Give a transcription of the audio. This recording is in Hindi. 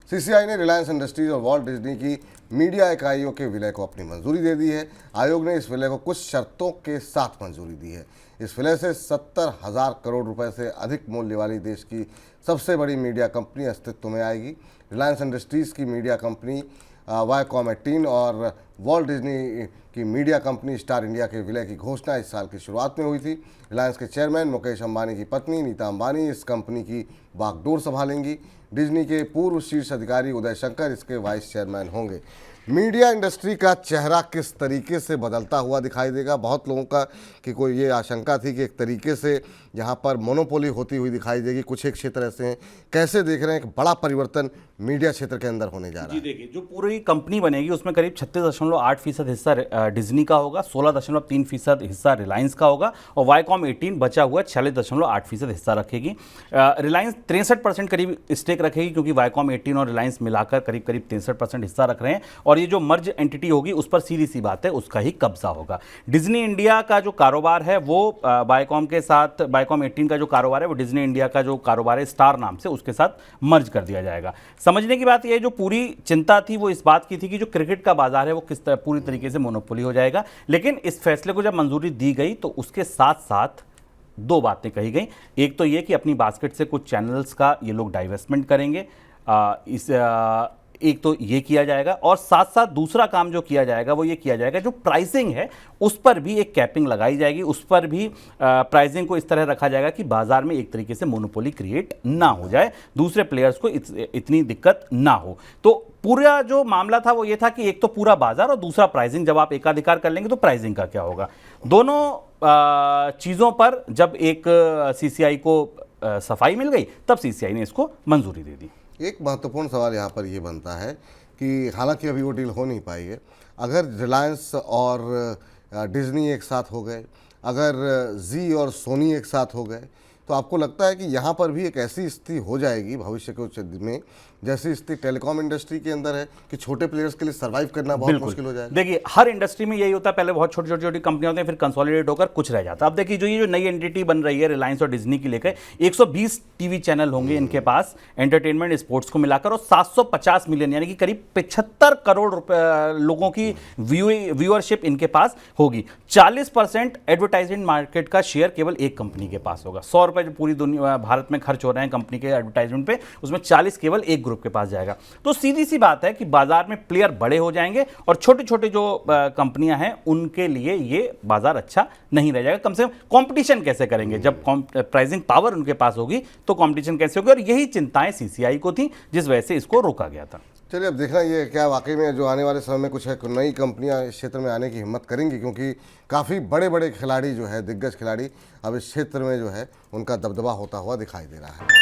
सीसीआई ने रिलायंस इंडस्ट्रीज और वॉल्ट डिज्नी की मीडिया इकाइयों के विलय को अपनी मंजूरी दे दी है। आयोग ने इस विलय को कुछ शर्तों के साथ मंजूरी दी है। इस विलय से 70,000 करोड़ रुपए से अधिक मूल्य वाली देश की सबसे बड़ी मीडिया कंपनी अस्तित्व में आएगी। रिलायंस इंडस्ट्रीज़ की मीडिया कंपनी वायकॉम 18 और वॉल्ट डिज्नी की मीडिया कंपनी स्टार इंडिया के विलय की घोषणा इस साल की शुरुआत में हुई थी। रिलायंस के चेयरमैन मुकेश अंबानी की पत्नी नीता अंबानी इस कंपनी की बागडोर संभालेंगी। डिज्नी के पूर्व शीर्ष अधिकारी उदय शंकर इसके वाइस चेयरमैन होंगे। मीडिया इंडस्ट्री का चेहरा किस तरीके से बदलता हुआ दिखाई देगा? बहुत लोगों का कि कोई ये आशंका थी कि एक तरीके से यहाँ पर मोनोपोली होती हुई दिखाई देगी। कुछ एक क्षेत्र ऐसे हैं, कैसे देख रहे हैं एक बड़ा परिवर्तन मीडिया क्षेत्र के अंदर होने जा रहा है? जी देखिए, जो पूरी कंपनी बनेगी उसमें करीब 36.8% हिस्सा डिज्नी का होगा, 16.3% हिस्सा रिलायंस का होगा और वायकॉम 18 बचा हुआ 46.8% हिस्सा रखेगी। रिलायंस 63% करीब स्टेक रखेगी, क्योंकि वायकॉम 18 और रिलायंस मिलाकर करीब 63% हिस्सा रख रहे हैं और ये जो मर्ज एंटिटी होगी उस पर सीधी सी बात है उसका ही कब्जा होगा। डिज्नी इंडिया का जो कारोबार है वो वायकॉम के साथ, वायकॉम 18 का जो कारोबार है वो डिज्नी इंडिया का जो कारोबार है स्टार नाम से, उसके साथ मर्ज कर दिया जाएगा। समझने की बात यह, जो पूरी चिंता थी वो इस बात की थी कि जो क्रिकेट का बाजार है वो किस तरह पूरी तरीके से मोनोपोली हो जाएगा। लेकिन इस फैसले को जब मंजूरी दी गई तो उसके साथ साथ दो बातें कही गई। एक तो ये कि अपनी बास्केट से कुछ चैनल्स का ये लोग डाइवेस्टमेंट करेंगे, एक तो ये किया जाएगा और साथ साथ दूसरा काम जो किया जाएगा वो ये किया जाएगा, जो प्राइसिंग है उस पर भी एक कैपिंग लगाई जाएगी। उस पर भी प्राइसिंग को इस तरह रखा जाएगा कि बाजार में एक तरीके से मोनोपोली क्रिएट ना हो जाए, दूसरे प्लेयर्स को इतनी दिक्कत ना हो। तो पूरा जो मामला था वो ये था कि एक तो पूरा बाजार और दूसरा प्राइसिंग। जब आप एकाधिकार कर लेंगे तो प्राइसिंग का क्या होगा? दोनों चीज़ों पर जब एक सीसीआई को सफाई मिल गई तब सीसीआई ने इसको मंजूरी दे दी। एक महत्वपूर्ण सवाल यहाँ पर ये बनता है कि हालांकि अभी वो डील हो नहीं पाई है, अगर रिलायंस और डिज्नी एक साथ हो गए, अगर जी और सोनी एक साथ हो गए, तो आपको लगता है कि यहाँ पर भी एक ऐसी स्थिति हो जाएगी भविष्य के में जैसी स्थिति टेलीकॉम इंडस्ट्री के अंदर है कि छोटे प्लेयर्स के लिए सर्वाइव करना बहुत मुश्किल हो जाएगा? देखिए, हर इंडस्ट्री में यही होता है, पहले बहुत छोटी छोटी कंपनियां होती हैं, फिर कंसोलिडेट होकर कुछ रह जाता है। अब देखिए, जो ये जो नई एंटिटी बन रही है रिलायंस और डिज्नी की लेकर, 120 टीवी चैनल होंगे इनके पास एंटरटेनमेंट स्पोर्ट्स को मिलाकर, और 750 मिलियन यानी कि करीब 75 करोड़ लोगों की व्यूअरशिप इनके पास होगी। 40% एडवर्टाइजमेंट मार्केट का शेयर केवल एक कंपनी के पास होगा। 100 रुपए जो पूरी दुनिया भारत में खर्च हो रहे हैं कंपनी के एडवर्टाइजमेंट पे, उसमें 40 केवल एक ग्रुप के पास जाएगा। तो सीधी सी बात है कि बाजार में प्लेयर बड़े हो जाएंगे और छोटे छोटे जो कंपनियां हैं उनके लिए ये बाजार अच्छा नहीं रह जाएगा। कम से कम कंपटीशन कैसे करेंगे? जब प्राइसिंग पावर उनके पास होगी तो कंपटीशन कैसे होगी? और यही चिंताएं सीसीआई को थी, जिस वजह से इसको रोका गया था। चलिए, अब देखना ये क्या वाकई में जो आने वाले समय में कुछ है नई कंपनियां इस क्षेत्र में आने की हिम्मत करेंगी, क्योंकि काफ़ी बड़े बड़े खिलाड़ी जो है, दिग्गज खिलाड़ी अब इस क्षेत्र में जो है उनका दबदबा होता हुआ दिखाई दे रहा है।